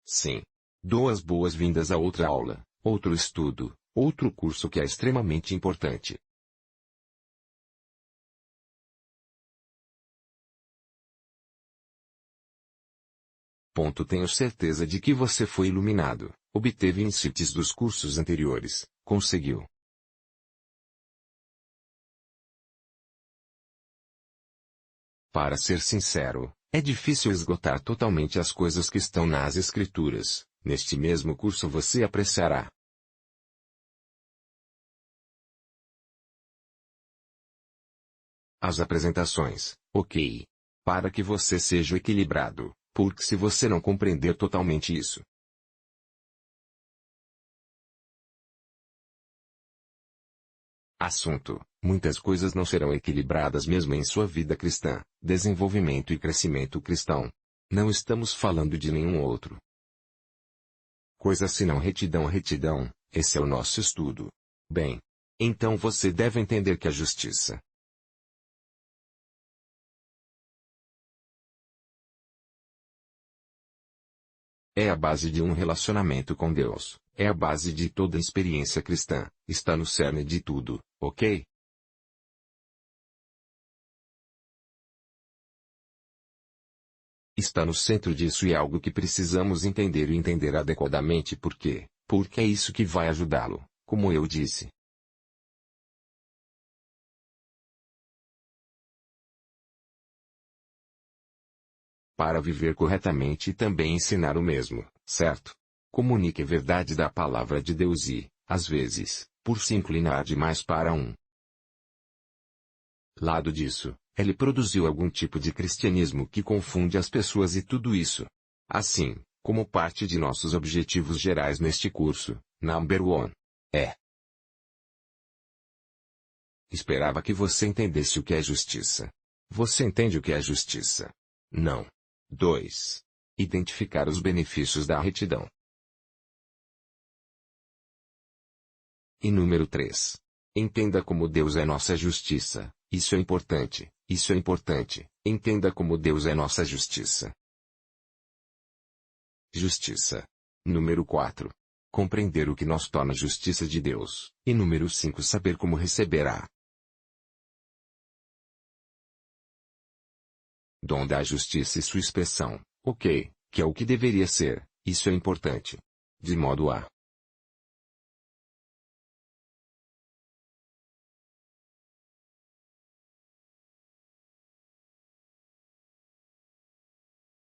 Sim. Dou as boas-vindas a outra aula, outro estudo, outro curso que é extremamente importante. Tenho certeza de que você foi iluminado, obteve insights dos cursos anteriores, conseguiu. Para ser sincero, é difícil esgotar totalmente as coisas que estão nas Escrituras. Neste mesmo curso você apreciará as apresentações, ok? Para que você seja equilibrado, porque se você não compreender totalmente isso, assunto, muitas coisas não serão equilibradas mesmo em sua vida cristã, desenvolvimento e crescimento cristão. Não estamos falando de nenhum outro coisa senão retidão. Retidão, esse é o nosso estudo. Bem, então você deve entender que a justiça é a base de um relacionamento com Deus, é a base de toda experiência cristã, está no cerne de tudo, ok? Está no centro disso e é algo que precisamos entender e entender adequadamente porque é isso que vai ajudá-lo, como eu disse. Para viver corretamente e também ensinar o mesmo, certo? Comunique a verdade da palavra de Deus e, às vezes, por se inclinar demais para um lado disso, ele produziu algum tipo de cristianismo que confunde as pessoas e tudo isso. Assim, como parte de nossos objetivos gerais neste curso, Number One é: esperava que você entendesse o que é justiça. Você entende o que é justiça? Não. 2. Identificar os benefícios da retidão. E número 3. Entenda como Deus é nossa justiça. Isso é importante. Isso é importante. Entenda como Deus é nossa justiça. Justiça. Número 4. Compreender o que nos torna a justiça de Deus. E número 5. Saber como receberá. Dom da justiça e sua expressão, ok, que é o que deveria ser, isso é importante. De modo a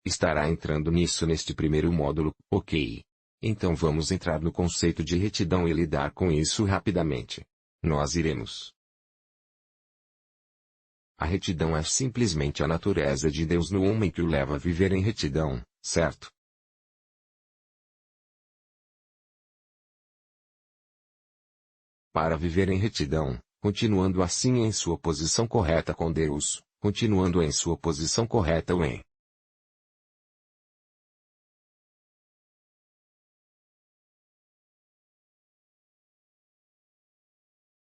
estará entrando nisso neste primeiro módulo, ok. Então vamos entrar no conceito de retidão e lidar com isso rapidamente. Nós iremos. A retidão é simplesmente a natureza de Deus no homem que o leva a viver em retidão, certo? Para viver em retidão, continuando assim em sua posição correta com Deus, continuando em sua posição correta em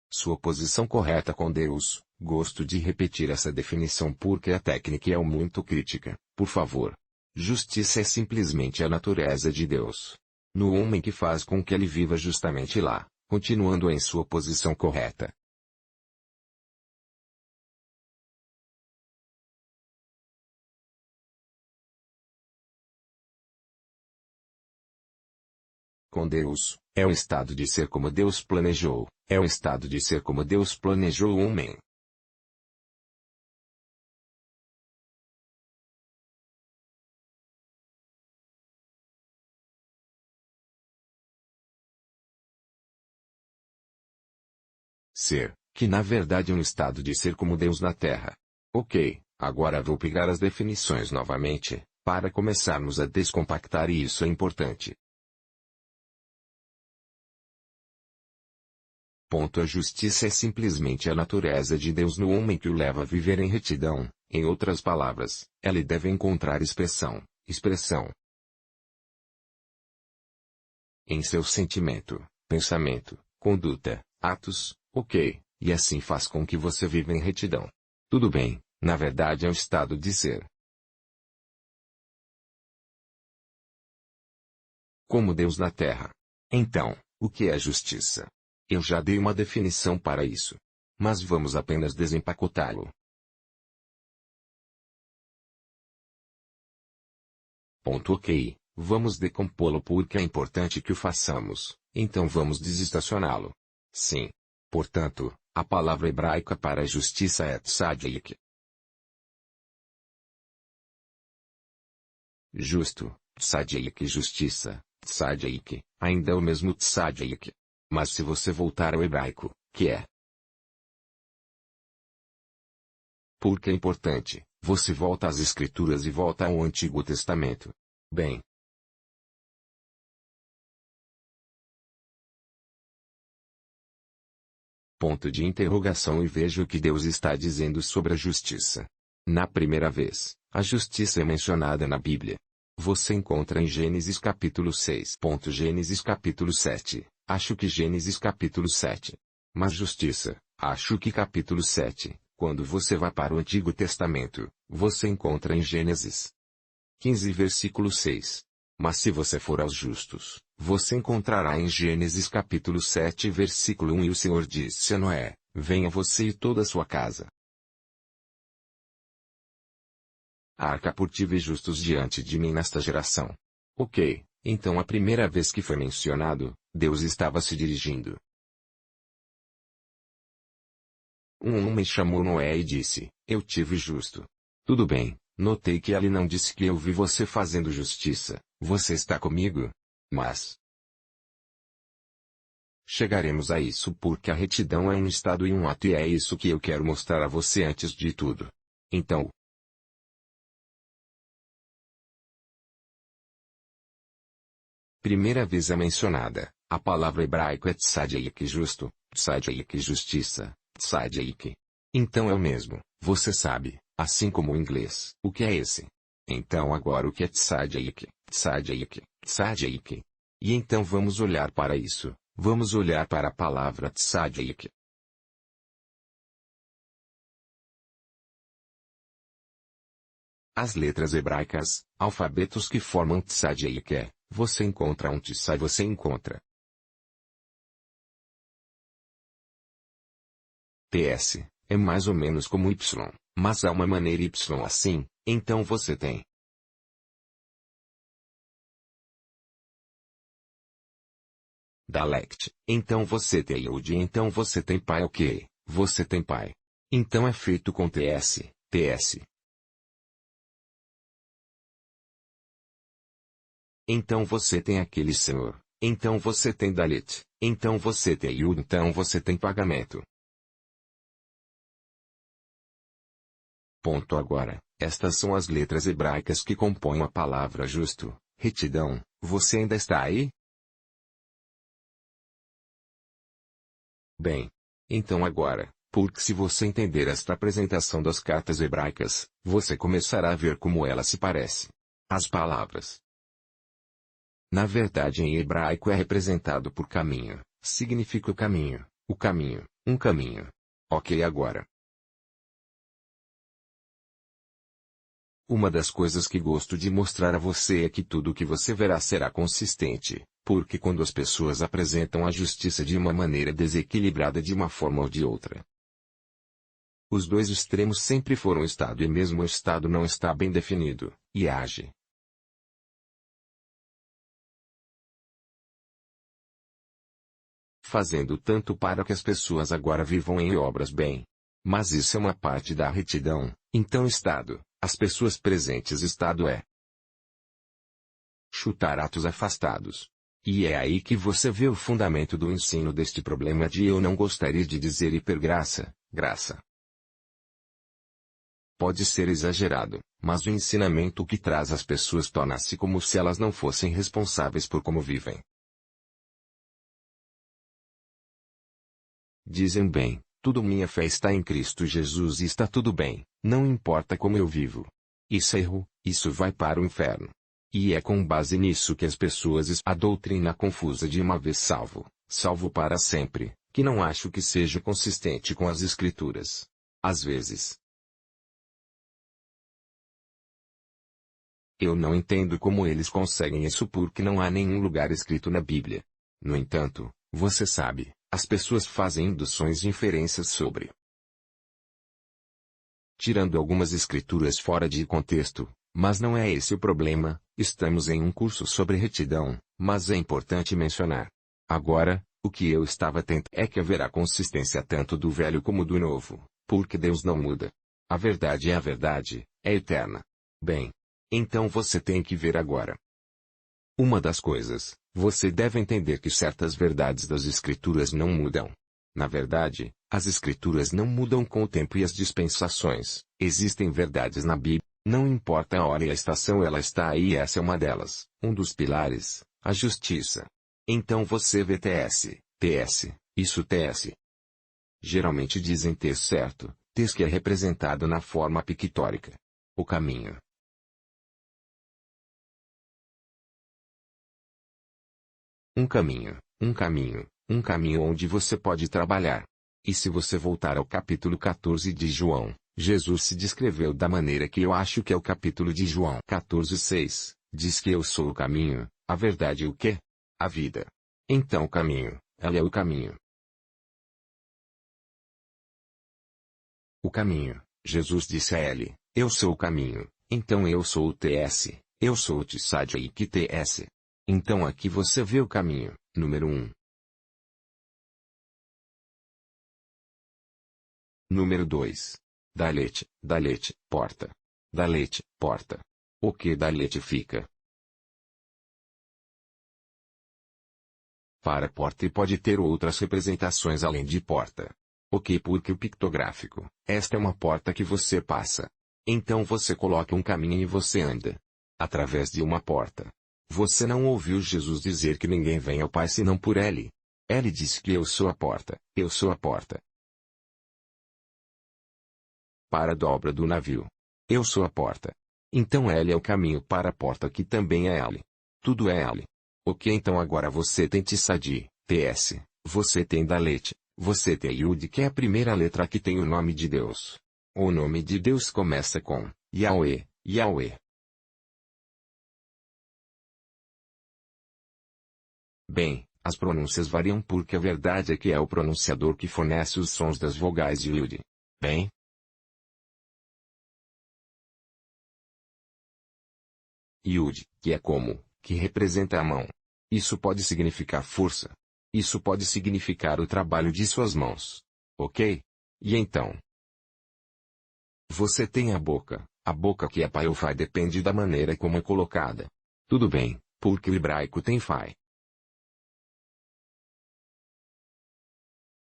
sua posição correta com Deus. Gosto de repetir essa definição porque a técnica é muito crítica, por favor. Justiça é simplesmente a natureza de Deus no homem que faz com que ele viva justamente lá, continuando em sua posição correta. Com Deus, é o estado de ser como Deus planejou, é o estado de ser como Deus planejou o homem. Ser, que na verdade é um estado de ser como Deus na Terra. Ok, agora vou pegar as definições novamente, para começarmos a descompactar e isso é importante. A justiça é simplesmente a natureza de Deus no homem que o leva a viver em retidão, em outras palavras, ela deve encontrar expressão em seu sentimento, pensamento, conduta, atos, ok, e assim faz com que você viva em retidão. Tudo bem, na verdade é um estado de ser. como Deus na terra. Então, o que é justiça? Eu já dei uma definição para isso. Mas vamos apenas desempacotá-lo. Ok, vamos decompô-lo porque é importante que o façamos, então vamos desestacioná-lo. Sim. Portanto, a palavra hebraica para justiça é tzadik. Justo, tzadik justiça, tzadik, ainda é o mesmo tzadik. Mas se você voltar ao hebraico, que é porque é importante, você volta às Escrituras e volta ao Antigo Testamento. Bem. Ponto de interrogação e veja o que Deus está dizendo sobre a justiça. Na primeira vez, a justiça é mencionada na Bíblia. Você encontra em Gênesis capítulo 6. Gênesis capítulo 7. Acho que Gênesis capítulo 7. Mas justiça, acho que capítulo 7. Quando você vai para o Antigo Testamento, você encontra em Gênesis 15 versículo 6. Mas se você for aos justos, você encontrará em Gênesis capítulo 7 versículo 1 e o Senhor disse a Noé, venha você e toda a sua casa. Arca por ti e justos diante de mim nesta geração. Ok, então a primeira vez que foi mencionado, Deus estava se dirigindo. Um homem chamou Noé e disse, eu tive justo. Tudo bem, notei que ele não disse que eu vi você fazendo justiça, você está comigo? Mas chegaremos a isso porque a retidão é um estado e um ato e é isso que eu quero mostrar a você antes de tudo. Então, primeira vez é mencionada, a palavra hebraica é tzadik justo, tzadik justiça, tzadik. Então é o mesmo, você sabe, assim como o inglês. O que é esse? Então agora o que é tzadik, tzadik, tzadik? E então vamos olhar para isso, vamos olhar para a palavra tzadik. As letras hebraicas, alfabetos que formam tzadik é, você encontra um tsai você encontra. PS, é mais ou menos como Y, mas há uma maneira Y assim, então você tem. Dialect, então você tem Yud então você tem pai ok, você tem pai. Então é feito com TS, TS. Então você tem aquele senhor, então você tem Dalit, então você tem Yud então você tem pagamento. Ponto agora, estas são as letras hebraicas que compõem a palavra justo, retidão, você ainda está aí? Bem. Então agora, porque se você entender esta apresentação das cartas hebraicas, você começará a ver como ela se parece. As palavras. Na verdade em hebraico é representado por caminho, significa o caminho, um caminho. Ok agora. Uma das coisas que gosto de mostrar a você é que tudo o que você verá será consistente, porque quando as pessoas apresentam a justiça de uma maneira desequilibrada de uma forma ou de outra, os dois extremos sempre foram o Estado e mesmo o Estado não está bem definido, e age fazendo tanto para que as pessoas agora vivam em obras bem. Mas isso é uma parte da retidão, então Estado, as pessoas presentes Estado é chutar atos afastados. E é aí que você vê o fundamento do ensino deste problema de eu não gostaria de dizer hipergraça, graça. Pode ser exagerado, mas o ensinamento que traz às pessoas torna-se como se elas não fossem responsáveis por como vivem. Dizem bem, tudo minha fé está em Cristo Jesus e está tudo bem, não importa como eu vivo. Isso é erro, isso vai para o inferno. E é com base nisso que as pessoas a doutrina confusa de uma vez salvo, salvo para sempre, que não acho que seja consistente com as Escrituras. Às vezes, Eu não entendo como eles conseguem isso porque não há nenhum lugar escrito na Bíblia. No entanto, você sabe, as pessoas fazem induções e inferências sobre. Tirando algumas escrituras fora de contexto, mas não é esse o problema, estamos em um curso sobre retidão, mas é importante mencionar. Agora, o que eu estava tentando é que haverá consistência tanto do velho como do novo, porque Deus não muda. A verdade, é eterna. Bem, então você tem que ver agora. Uma das coisas, você deve entender que certas verdades das Escrituras não mudam. Na verdade, as Escrituras não mudam com o tempo e as dispensações. Existem verdades na Bíblia, não importa a hora e a estação, ela está aí e essa é uma delas. Um dos pilares, a justiça. Então você vê TS, isso TS. Geralmente dizem TS certo, TS que é representado na forma pictórica. O caminho. Um caminho onde você pode trabalhar. E se você voltar ao capítulo 14 de João, Jesus se descreveu da maneira que eu acho que é o capítulo de João 14:6, diz que eu sou o caminho, a verdade e o quê? A vida. Então o caminho, ela é o caminho. O caminho, Jesus disse a ele, eu sou o caminho, então eu sou o TS, eu sou o Tsadjik TS. Então aqui você vê o caminho, número 1. Número 2. Dalet, porta. Dalet, porta. O que Dalet fica? Para porta e pode ter outras representações além de porta. Ok, porque o pictográfico, esta é uma porta que você passa. Então você coloca um caminho e você anda através de uma porta. Você não ouviu Jesus dizer que ninguém vem ao Pai senão por ele. Ele disse que eu sou a porta, eu sou a porta. Para a dobra do navio. Eu sou a porta. Então ele é o caminho para a porta que também é ele. Tudo é ele. Ok, então agora você tem Tsadi, TS, você tem Dalet, você tem Yud que é a primeira letra que tem o nome de Deus. O nome de Deus começa com Yahweh, Yahweh. Bem, as pronúncias variam porque a verdade é que é o pronunciador que fornece os sons das vogais de Yud. Bem? Yud, que é como, que representa a mão. Isso pode significar força. Isso pode significar o trabalho de suas mãos. Ok? E então? Você tem a boca que é pai ou fai depende da maneira como é colocada. Tudo bem, porque o hebraico tem fai.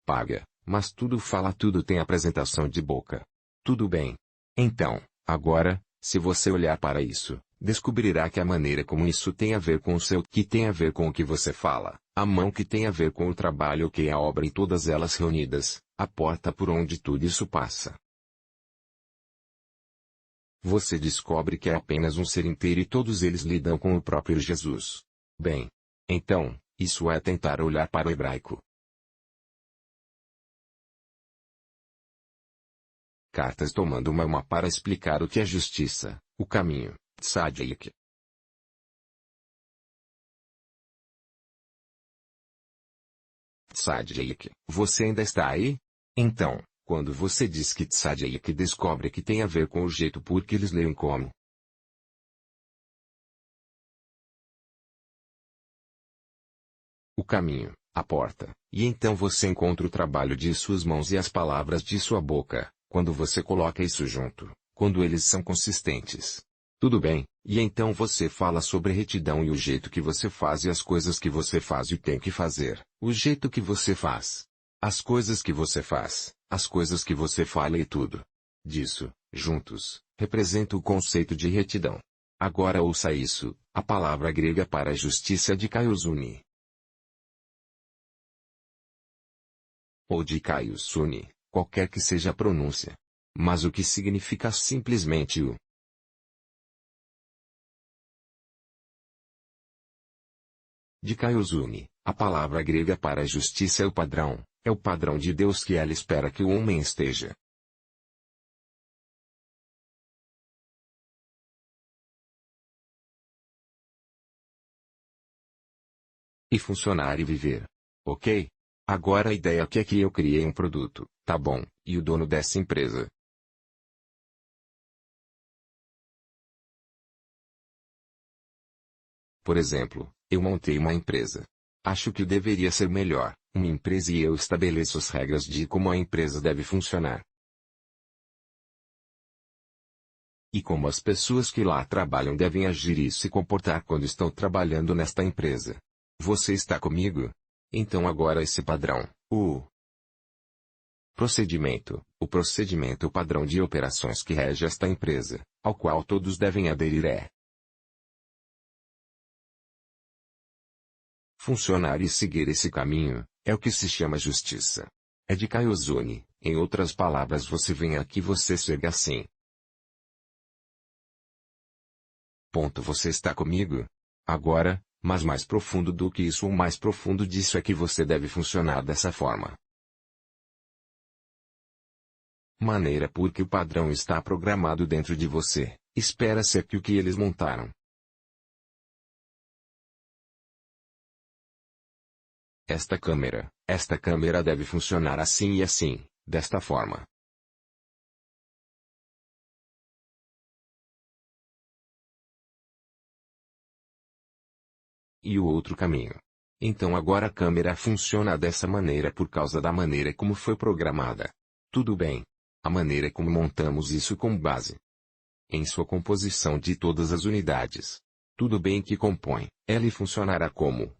Paga, mas tudo fala tudo tem apresentação de boca. Tudo bem. Então, agora, se você olhar para isso, descobrirá que a maneira como isso tem a ver com o seu que tem a ver com o que você fala, a mão que tem a ver com o trabalho que é a obra e todas elas reunidas, a porta por onde tudo isso passa. Você descobre que é apenas um ser inteiro e todos eles lidam com o próprio Jesus. Bem. Então, isso é tentar olhar para o hebraico. Cartas tomando uma para explicar o que é justiça, o caminho, Tzadik. Tzadik, você ainda está aí? Então, quando você diz que Tzadik descobre que tem a ver com o jeito por que eles leem como. O caminho, a porta, e então você encontra o trabalho de suas mãos e as palavras de sua boca, quando você coloca isso junto, quando eles são consistentes. Tudo bem, e então você fala sobre retidão e o jeito que você faz e as coisas que você faz e tem que fazer, o jeito que você faz. As coisas que você faz, as coisas que você fala e tudo. Disso, juntos, representa o conceito de retidão. Agora ouça isso, a palavra grega para justiça é de kaiosune. Ou de kaiosune, qualquer que seja a pronúncia. Mas o que significa simplesmente o de kaiosune, a palavra grega para justiça é o padrão de Deus que ela espera que o homem esteja. E funcionar e viver. Ok? Agora a ideia aqui é que eu criei um produto, tá bom, e o dono dessa empresa. Por exemplo, eu montei uma empresa. Acho que deveria ser melhor, uma empresa e eu estabeleço as regras de como a empresa deve funcionar. E como as pessoas que lá trabalham devem agir e se comportar quando estão trabalhando nesta empresa. Você está comigo? Então agora esse padrão, o procedimento padrão de operações que rege esta empresa, ao qual todos devem aderir é funcionar e seguir esse caminho, é o que se chama justiça. É de Kaiozuni, em outras palavras você vem aqui você segue assim. Ponto, você está comigo? Agora, mas mais profundo do que isso, o mais profundo disso é que você deve funcionar dessa forma. Maneira porque o padrão está programado dentro de você, espera-se que o que eles montaram. Esta câmera deve funcionar assim e assim, desta forma. E o outro caminho. Então agora a câmera funciona dessa maneira por causa da maneira como foi programada. Tudo bem. A maneira como montamos isso com base em sua composição de todas as unidades. Tudo bem que compõe, ela funcionará como.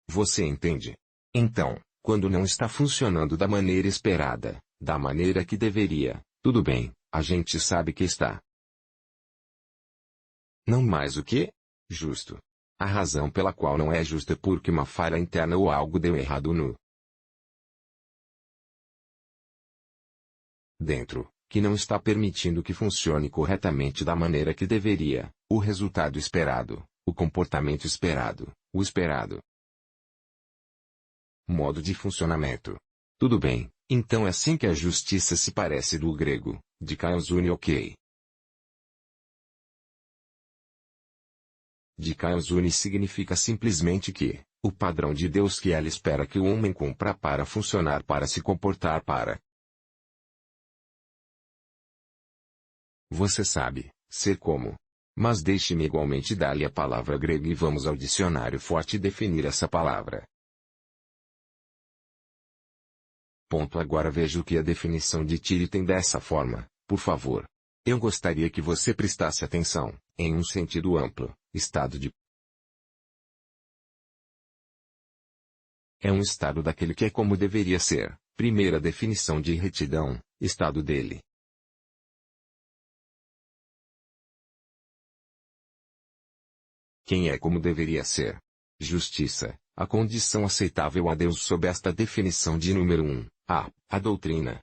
Você entende? Então, quando não está funcionando da maneira esperada, da maneira que deveria, tudo bem, a gente sabe que está. Não mais o que? Justo. A razão pela qual não é justa é porque uma falha interna ou algo deu errado no dentro, que não está permitindo que funcione corretamente da maneira que deveria, o resultado esperado, o comportamento esperado, o esperado modo de funcionamento. Tudo bem, então é assim que a justiça se parece do grego, de Kaiozuni ok. De Kaiozuni significa simplesmente que, o padrão de Deus que ela espera que o homem cumpra para funcionar para se comportar para. Você sabe, ser como. Mas deixe-me igualmente dar-lhe a palavra grega e vamos ao dicionário forte definir essa palavra. Ponto. Agora veja o que a definição de Tire tem dessa forma, por favor. Eu gostaria que você prestasse atenção, em um sentido amplo, estado de. É um estado daquele que é como deveria ser, primeira definição de retidão, estado dele. Quem é como deveria ser? Justiça, a condição aceitável a Deus sob esta definição de número 1, a doutrina.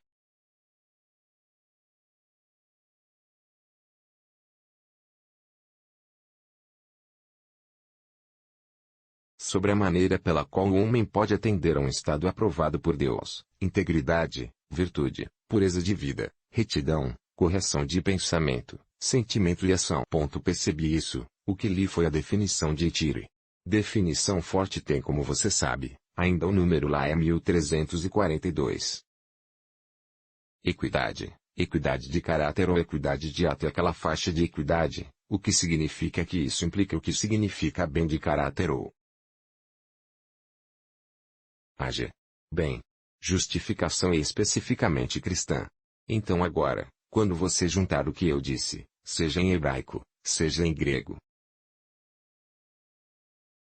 Sobre a maneira pela qual o homem pode atender a um estado aprovado por Deus, integridade, virtude, pureza de vida, retidão, correção de pensamento, sentimento e ação. Percebi isso, o que li foi a definição de Tire. Definição forte tem como você sabe, ainda o número lá é 1342. Equidade, equidade de caráter ou equidade de até aquela faixa de equidade, o que significa que isso implica o que significa bem de caráter ou age bem. Justificação é especificamente cristã. Então agora, quando você juntar o que eu disse, seja em hebraico, seja em grego,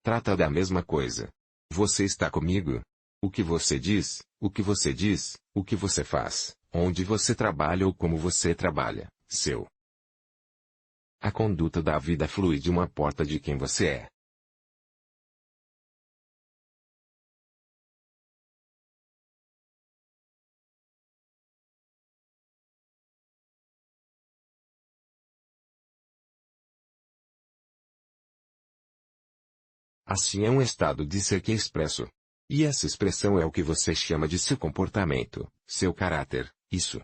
trata da mesma coisa. Você está comigo? O que você diz, o que você diz, o que você faz, onde você trabalha ou como você trabalha, seu. A conduta da vida flui de uma porta de quem você é. Assim é um estado de ser que é expresso. E essa expressão é o que você chama de seu comportamento, seu caráter, isso.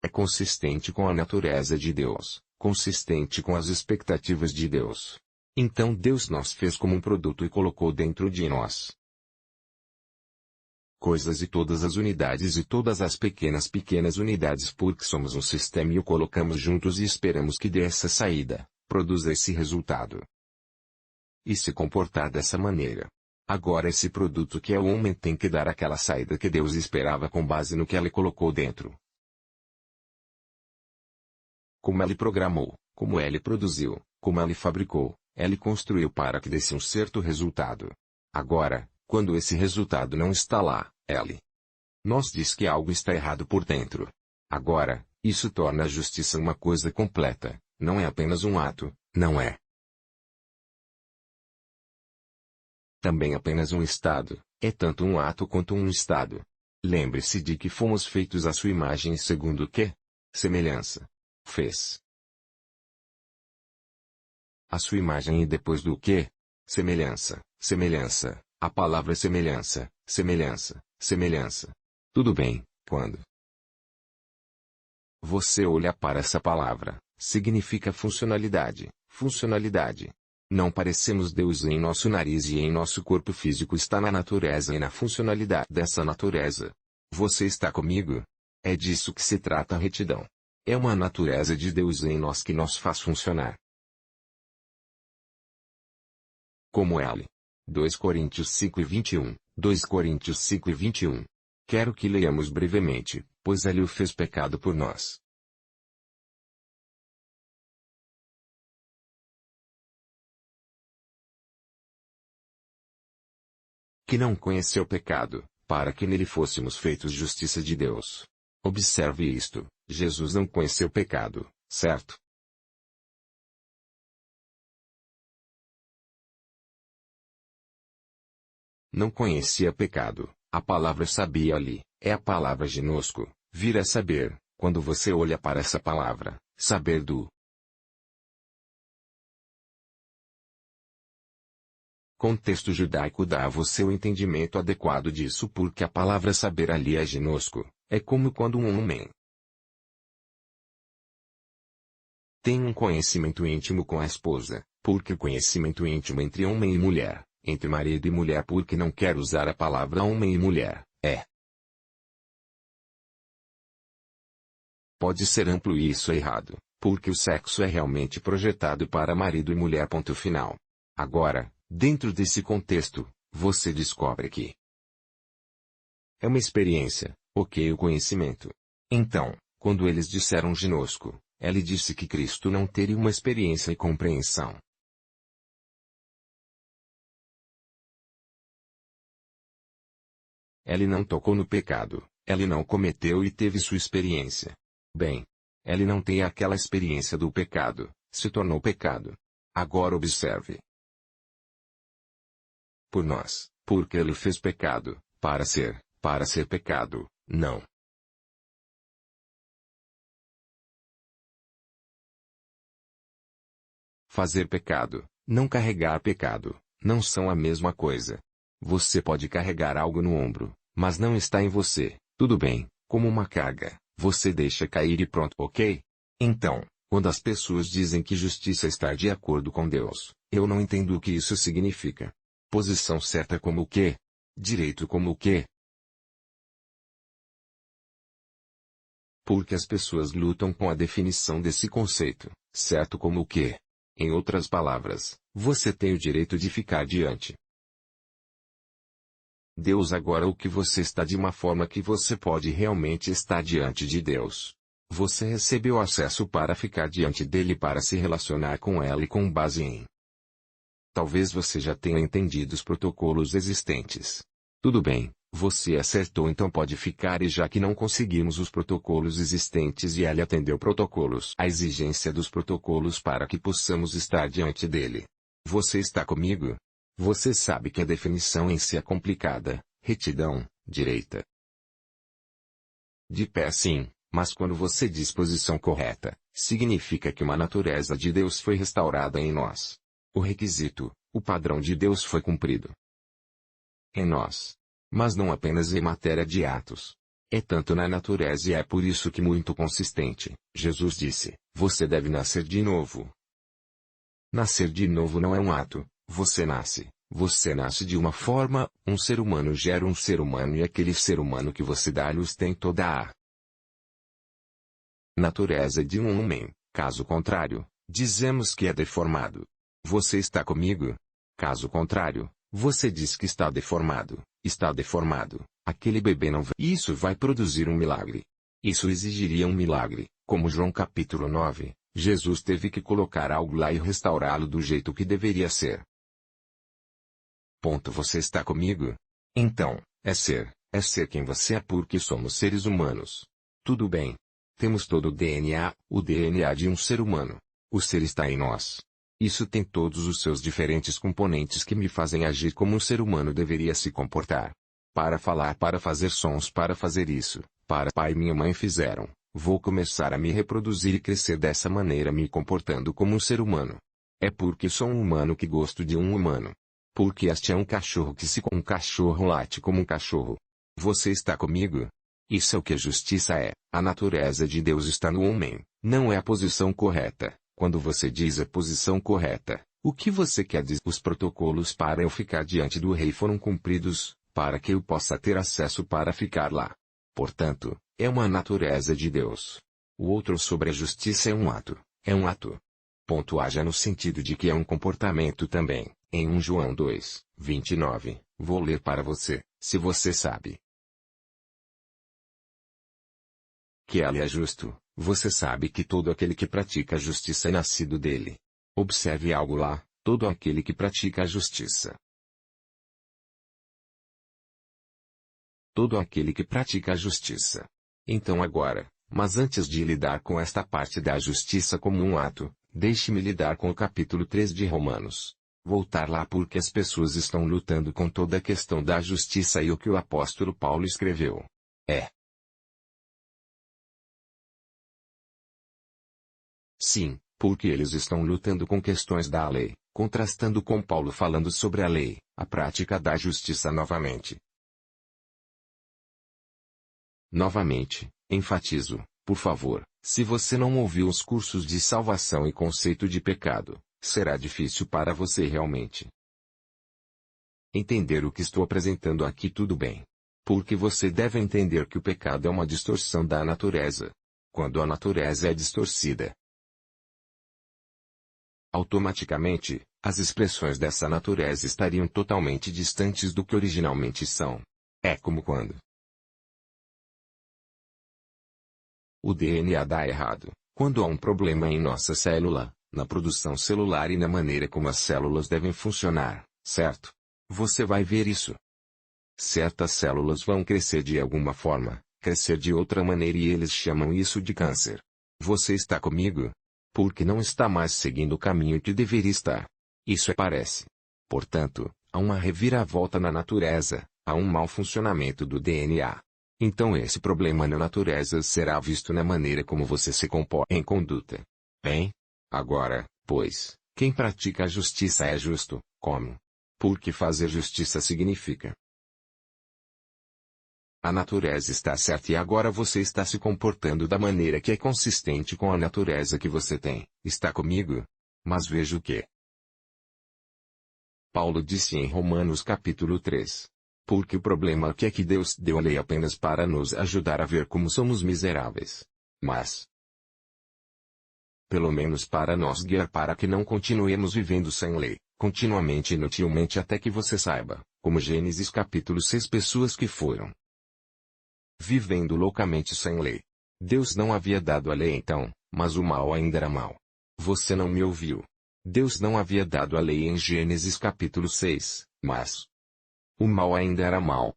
É consistente com a natureza de Deus, consistente com as expectativas de Deus. Então Deus nos fez como um produto e colocou dentro de nós coisas e todas as unidades e todas as pequenas unidades porque somos um sistema e o colocamos juntos e esperamos que dê essa saída, produza esse resultado. E se comportar dessa maneira. Agora esse produto que é o homem tem que dar aquela saída que Deus esperava com base no que ele colocou dentro. Como ele programou, como ele produziu, como ele fabricou, ele construiu para que desse um certo resultado. Agora, quando esse resultado não está lá, ele nos diz que algo está errado por dentro. Agora, isso torna a justiça uma coisa completa, não é apenas um ato, não é também apenas um estado, é tanto um ato quanto um estado. Lembre-se de que fomos feitos à sua imagem e segundo que semelhança fez a sua imagem e depois do que semelhança, a palavra semelhança, semelhança. Tudo bem, quando você olha para essa palavra, significa funcionalidade. Não parecemos Deus em nosso nariz e em nosso corpo físico está na natureza e na funcionalidade dessa natureza. Você está comigo? É disso que se trata a retidão. É uma natureza de Deus em nós que nos faz funcionar. Como ele. 2 Coríntios 5:21, 2 Coríntios 5:21. Quero que leiamos brevemente, pois ele o fez pecado por nós. Que não conheceu pecado, para que nele fôssemos feitos justiça de Deus. Observe isto, Jesus não conheceu pecado, certo? Não conhecia pecado, a palavra sabia ali, é a palavra ginosco, vir a saber, quando você olha para essa palavra, saber do contexto judaico dá a você o entendimento adequado disso porque a palavra saber ali é ginosco, é como quando um homem tem um conhecimento íntimo com a esposa, porque conhecimento íntimo entre homem e mulher, entre marido e mulher porque não quer usar a palavra homem e mulher, pode ser amplo e isso é errado, porque o sexo é realmente projetado para marido e mulher ponto final. Agora, dentro desse contexto, você descobre que é uma experiência, ok o conhecimento. Então, quando eles disseram ginosco, ele disse que Cristo não teria uma experiência e compreensão. Ele não tocou no pecado, ele não cometeu e teve sua experiência. Bem, ele não tem aquela experiência do pecado, se tornou pecado. Agora observe. Por nós, porque ele fez pecado, para ser pecado, não. Fazer pecado, não carregar pecado, não são a mesma coisa. Você pode carregar algo no ombro, mas não está em você, tudo bem, como uma carga, você deixa cair e pronto, ok? Então, quando as pessoas dizem que justiça está de acordo com Deus, eu não entendo o que isso significa. Posição certa como o quê? Direito como o quê? Porque as pessoas lutam com a definição desse conceito, certo como o quê? Em outras palavras, você tem o direito de ficar diante Deus agora o que você está de uma forma que você pode realmente estar diante de Deus. Você recebeu acesso para ficar diante dele para se relacionar com ela e com base em. Talvez você já tenha entendido os protocolos existentes. Tudo bem, você acertou então pode ficar e já que não conseguimos os protocolos existentes e ele atendeu protocolos. A exigência dos protocolos para que possamos estar diante dele. Você está comigo? Você sabe que a definição em si é complicada, retidão, direita. De pé sim, mas quando você diz posição correta, significa que uma natureza de Deus foi restaurada em nós. O requisito, o padrão de Deus foi cumprido em nós. Mas não apenas em matéria de atos. É tanto na natureza e é por isso que muito consistente. Jesus disse, você deve nascer de novo. Nascer de novo não é um ato, você nasce. Você nasce de uma forma, um ser humano gera um ser humano e aquele ser humano que você dá à luz tem toda a natureza de um homem. Caso contrário, dizemos que é deformado. Você está comigo? Caso contrário, você diz que está deformado. Está deformado. Aquele bebê não vai. Isso vai produzir um milagre. Isso exigiria um milagre. Como João capítulo 9, Jesus teve que colocar algo lá e restaurá-lo do jeito que deveria ser. Ponto. Você está comigo? Então, é ser quem você é porque somos seres humanos. Tudo bem. Temos todo o DNA de um ser humano. O ser está em nós. Isso tem todos os seus diferentes componentes que me fazem agir como um ser humano deveria se comportar. Para falar, para fazer sons, para fazer isso, para pai e minha mãe fizeram. Vou começar a me reproduzir e crescer dessa maneira me comportando como um ser humano. É porque sou um humano que gosto de um humano. Porque este é um cachorro que um cachorro late como um cachorro. Você está comigo? Isso é o que a justiça é. A natureza de Deus está no homem, não é a posição correta. Quando você diz a posição correta, o que você quer dizer? Os protocolos para eu ficar diante do rei foram cumpridos, para que eu possa ter acesso para ficar lá. Portanto, é uma natureza de Deus. O outro sobre a justiça é um ato. É um ato. Ponto. Haja no sentido de que é um comportamento também. Em 1 João 2, 29, vou ler para você, se você sabe que ele é justo, você sabe que todo aquele que pratica a justiça é nascido dele. Observe algo lá, todo aquele que pratica a justiça. Todo aquele que pratica a justiça. Então agora, mas antes de lidar com esta parte da justiça como um ato, deixe-me lidar com o capítulo 3 de Romanos. Voltar lá porque as pessoas estão lutando com toda a questão da justiça e o que o apóstolo Paulo escreveu. Sim, porque eles estão lutando com questões da lei, contrastando com Paulo falando sobre a lei, a prática da justiça novamente. Novamente, enfatizo, por favor, se você não ouviu os cursos de salvação e conceito de pecado, será difícil para você realmente entender o que estou apresentando aqui. Tudo bem. Porque você deve entender que o pecado é uma distorção da natureza. Quando a natureza é distorcida, automaticamente, as expressões dessa natureza estariam totalmente distantes do que originalmente são. É como quando o DNA dá errado, quando há um problema em nossa célula, na produção celular e na maneira como as células devem funcionar, certo? Você vai ver isso. Certas células vão crescer de alguma forma, crescer de outra maneira e eles chamam isso de câncer. Você está comigo? Porque não está mais seguindo o caminho que deveria estar. Isso parece. Portanto, há uma reviravolta na natureza, há um mau funcionamento do DNA. Então esse problema na natureza será visto na maneira como você se comporta em conduta. Bem? Agora, pois, quem pratica a justiça é justo, como? Porque fazer justiça significa a natureza está certa e agora você está se comportando da maneira que é consistente com a natureza que você tem. Está comigo? Mas veja o que Paulo disse em Romanos capítulo 3. Porque o problema aqui é que Deus deu a lei apenas para nos ajudar a ver como somos miseráveis. Mas, pelo menos para nos guiar para que não continuemos vivendo sem lei, continuamente e inutilmente até que você saiba, como Gênesis capítulo 6 pessoas que foram vivendo loucamente sem lei. Deus não havia dado a lei então, mas o mal ainda era mal. Você não me ouviu. Deus não havia dado a lei em Gênesis capítulo 6, mas o mal ainda era mal.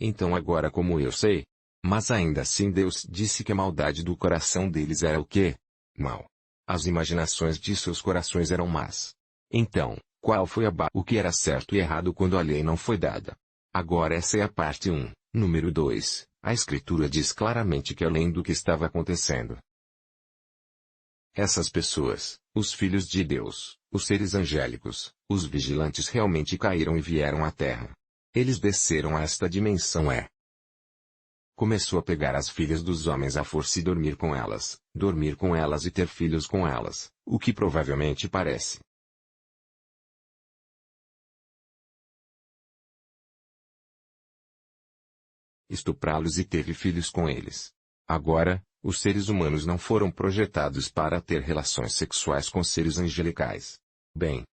Então agora como eu sei? Mas ainda assim Deus disse que a maldade do coração deles era o quê? Mal. As imaginações de seus corações eram más. Então, qual foi o que era certo e errado quando a lei não foi dada? Agora essa é a parte 1. Número 2. A Escritura diz claramente que além do que estava acontecendo Essas pessoas, os filhos de Deus, os seres angélicos, os vigilantes realmente caíram e vieram à Terra. Eles desceram a esta dimensão começou a pegar as filhas dos homens à força e dormir com elas e ter filhos com elas, o que provavelmente parece. Estuprá-los e teve filhos com eles. Agora, os seres humanos não foram projetados para ter relações sexuais com seres angelicais. Bem.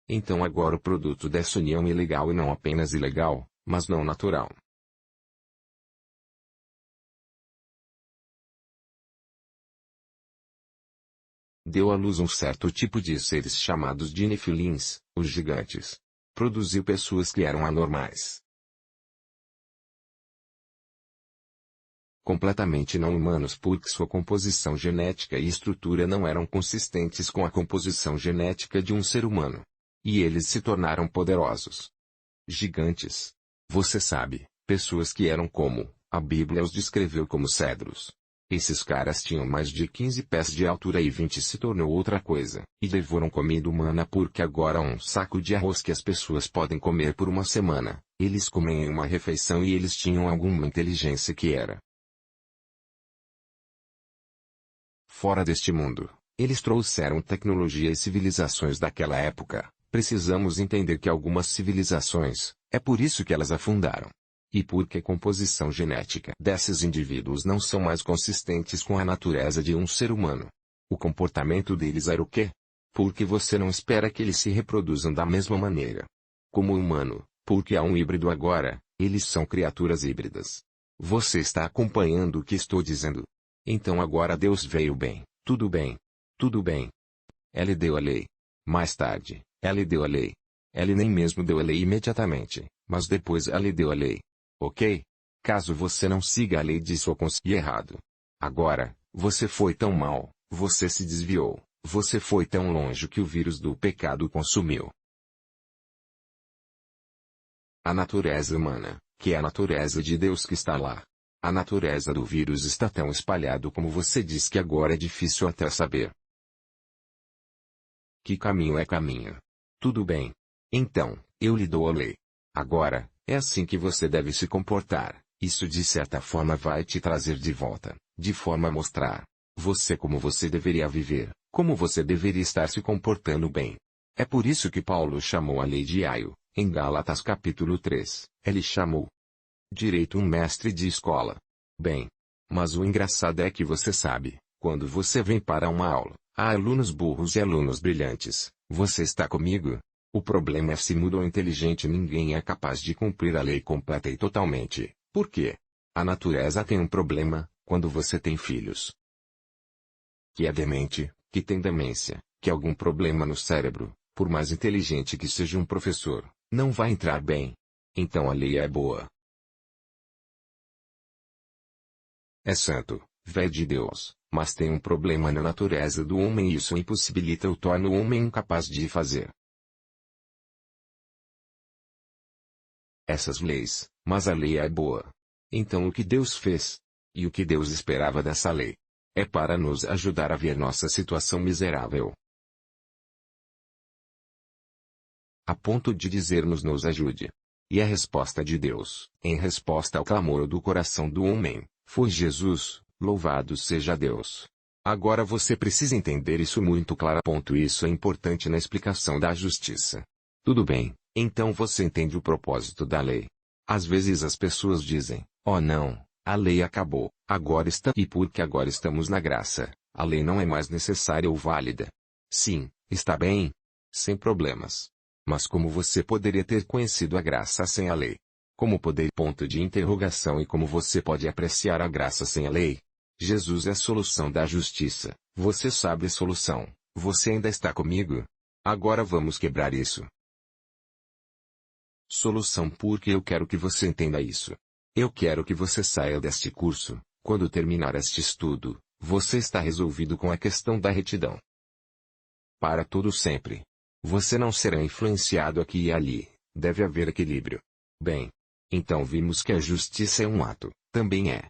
Então agora o produto dessa união é ilegal e não apenas ilegal, mas não natural. Deu à luz um certo tipo de seres chamados de Nefilins, os gigantes. Produziu pessoas que eram anormais. Completamente não humanos porque sua composição genética e estrutura não eram consistentes com a composição genética de um ser humano. E eles se tornaram poderosos. Gigantes. Você sabe, pessoas que eram como, a Bíblia os descreveu como cedros. Esses caras tinham mais de 15 pés de altura e 20 se tornou outra coisa. E devoram comida humana porque agora um saco de arroz que as pessoas podem comer por uma semana, eles comem em uma refeição e eles tinham alguma inteligência que era fora deste mundo. Eles trouxeram tecnologia e civilizações daquela época. Precisamos entender que algumas civilizações, é por isso que elas afundaram. E porque a composição genética desses indivíduos não são mais consistentes com a natureza de um ser humano. O comportamento deles era o quê? Porque você não espera que eles se reproduzam da mesma maneira. Como o humano, porque há um híbrido agora, eles são criaturas híbridas. Você está acompanhando o que estou dizendo? Então agora Deus veio bem, tudo bem. Tudo bem. Ele deu a lei. Mais tarde, ele deu a lei. Ele nem mesmo deu a lei imediatamente, mas depois ele deu a lei. Ok? Caso você não siga a lei de sua consciência errado. Agora, você foi tão mal, você se desviou, você foi tão longe que o vírus do pecado o consumiu. A natureza humana, que é a natureza de Deus que está lá. A natureza do vírus está tão espalhado como você diz que agora é difícil até saber. Que caminho é caminho? Tudo bem. Então, eu lhe dou a lei. Agora, é assim que você deve se comportar. Isso de certa forma vai te trazer de volta, de forma a mostrar você como você deveria viver, como você deveria estar se comportando bem. É por isso que Paulo chamou a lei de aio, em Gálatas capítulo 3, ele chamou direito um mestre de escola. Bem, mas o engraçado é que você sabe, quando você vem para uma aula, há alunos burros e alunos brilhantes, você está comigo? O problema é se mudo ou inteligente ninguém é capaz de cumprir a lei completa e totalmente. Por quê? A natureza tem um problema, quando você tem filhos. Que é demente, que tem demência, que algum problema no cérebro, por mais inteligente que seja um professor, não vai entrar bem. Então a lei é boa. É santo, véi de Deus, mas tem um problema na natureza do homem e isso impossibilita ou torna o homem incapaz de fazer essas leis, mas a lei é boa. Então o que Deus fez? E o que Deus esperava dessa lei? É para nos ajudar a ver nossa situação miserável. A ponto de dizer-nos nos ajude. E a resposta de Deus, em resposta ao clamor do coração do homem, foi Jesus, louvado seja Deus. Agora você precisa entender isso muito claro. Isso é importante na explicação da justiça. Tudo bem, então você entende o propósito da lei. Às vezes as pessoas dizem, oh não, a lei acabou, agora está. E porque agora estamos na graça, a lei não é mais necessária ou válida. Sim, está bem. Sem problemas. Mas como você poderia ter conhecido a graça sem a lei? Como poder? Ponto de interrogação. E como você pode apreciar a graça sem a lei? Jesus é a solução da justiça. Você sabe a solução. Você ainda está comigo? Agora vamos quebrar isso. Solução porque eu quero que você entenda isso. Eu quero que você saia deste curso. Quando terminar este estudo, você está resolvido com a questão da retidão. Para todo sempre. Você não será influenciado aqui e ali. Deve haver equilíbrio. Bem. Então vimos que a justiça é um ato. Também é.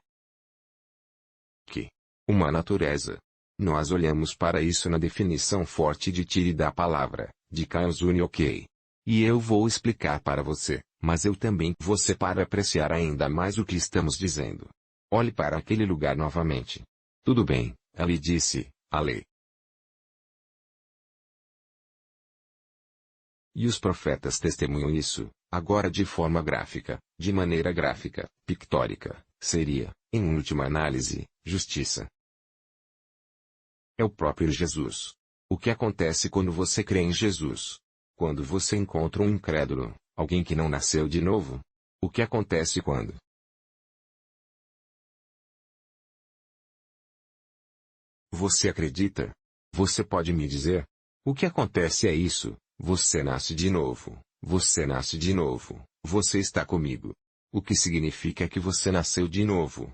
Que Uma natureza. Nós olhamos para isso na definição forte de Tire da palavra, de Kaizuni ok. E eu vou explicar para você, mas eu também você para apreciar ainda mais o que estamos dizendo. Olhe para aquele lugar novamente. Tudo bem, ele disse, a lei. E os profetas testemunham isso, agora de forma gráfica, de maneira gráfica, pictórica, seria, em última análise, justiça. É o próprio Jesus. O que acontece quando você crê em Jesus? Quando você encontra um incrédulo, alguém que não nasceu de novo? O que acontece quando? Você acredita? Você pode me dizer? O que acontece é isso, você nasce de novo, você nasce de novo, você está comigo. O que significa que você nasceu de novo?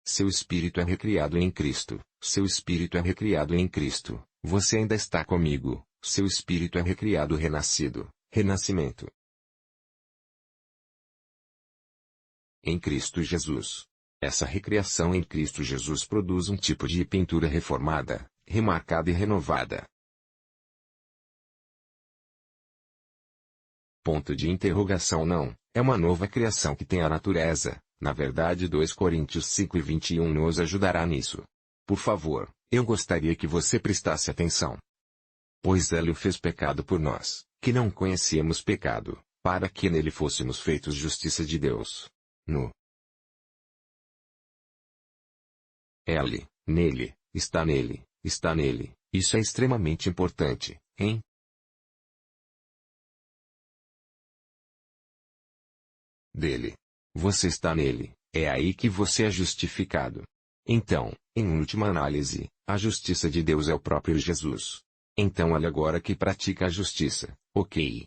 Seu espírito é recriado em Cristo, seu espírito é recriado em Cristo, você ainda está comigo, seu espírito é recriado renascido, renascimento. Em Cristo Jesus. Essa recriação em Cristo Jesus produz um tipo de pintura reformada, remarcada e renovada. Ponto de interrogação não, é uma nova criação que tem a natureza, na verdade 2 Coríntios 5:21 nos ajudará nisso. Por favor, eu gostaria que você prestasse atenção. Pois ele o fez pecado por nós, que não conhecíamos pecado, para que nele fôssemos feitos justiça de Deus. No Ele, nele, está nele, isso é extremamente importante, hein? Dele. Você está nele, é aí que você é justificado. Então, em última análise, a justiça de Deus é o próprio Jesus. Então ele agora que pratica a justiça, ok?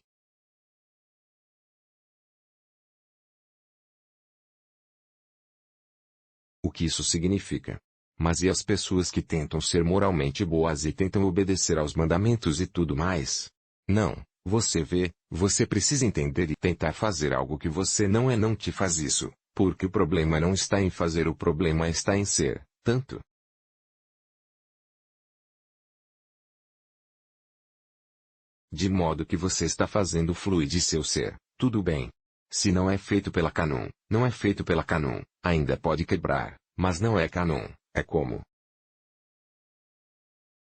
O que isso significa? Mas e as pessoas que tentam ser moralmente boas e tentam obedecer aos mandamentos e tudo mais? Não, você vê, você precisa entender e tentar fazer algo que você não te faz isso, porque o problema não está em fazer, o problema está em ser, tanto. De modo que você está fazendo fluir de seu ser, tudo bem. Se não é feito pela Canon, não é feito pela Canon, ainda pode quebrar, mas não é Canon, é como.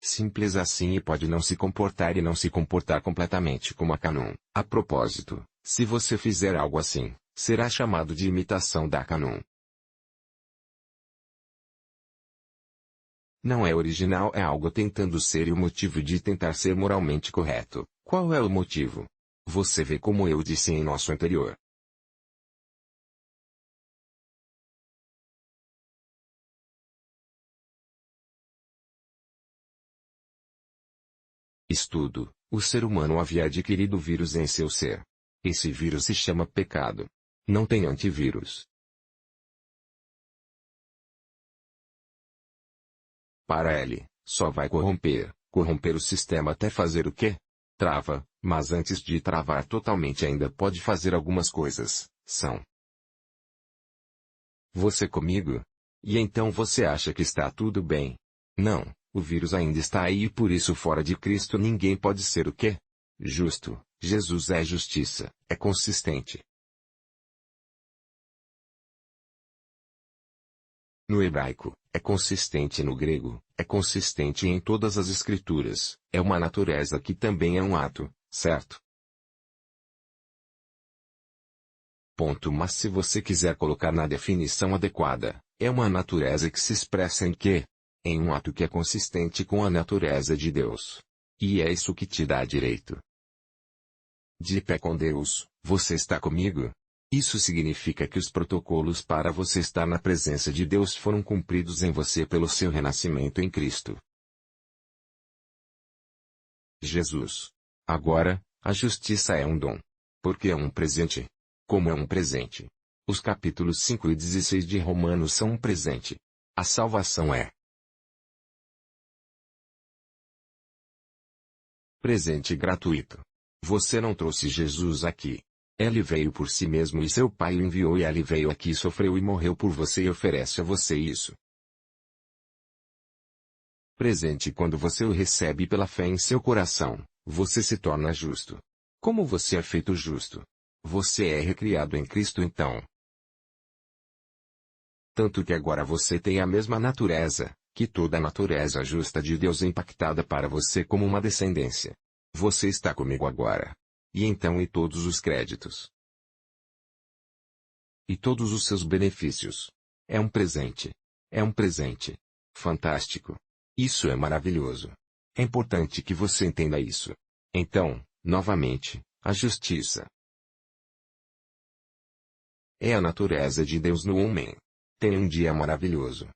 Simples assim e pode não se comportar e não se comportar completamente como a Canon. A propósito, se você fizer algo assim, será chamado de imitação da Canon. Não é original, é algo tentando ser e o motivo de tentar ser moralmente correto. Qual é o motivo? Você vê como eu disse em nosso anterior. Estudo: o ser humano havia adquirido vírus em seu ser. Esse vírus se chama pecado. Não tem antivírus. Para ele, só vai corromper o sistema até fazer o quê? Trava, mas antes de travar totalmente ainda pode fazer algumas coisas, são. Você comigo? E então você acha que está tudo bem? Não, o vírus ainda está aí e por isso fora de Cristo ninguém pode ser o quê? Justo, Jesus é justiça, é consistente. No hebraico, é consistente no grego, é consistente em todas as escrituras, é uma natureza que também é um ato, certo? Ponto. Mas se você quiser colocar na definição adequada, é uma natureza que se expressa em quê? Em um ato que é consistente com a natureza de Deus. E é isso que te dá direito. De pé com Deus, você está comigo? Isso significa que os protocolos para você estar na presença de Deus foram cumpridos em você pelo seu renascimento em Cristo. Jesus. Agora, a justiça é um dom. Porque é um presente. Como é um presente? Os capítulos 5 e 16 de Romanos são um presente. A salvação é presente gratuito. Você não trouxe Jesus aqui. Ele veio por si mesmo e seu pai o enviou e ele veio aqui, sofreu e morreu por você e oferece a você isso. Presente. Quando você o recebe pela fé em seu coração, você se torna justo. Como você é feito justo? Você é recriado em Cristo então. Tanto que agora você tem a mesma natureza, que toda a natureza justa de Deus é impactada para você como uma descendência. Você está comigo agora. E então e todos os créditos. E todos os seus benefícios. É um presente. É um presente. Fantástico. Isso é maravilhoso. É importante que você entenda isso. Então, novamente, a justiça é a natureza de Deus no homem. Tenha um dia maravilhoso.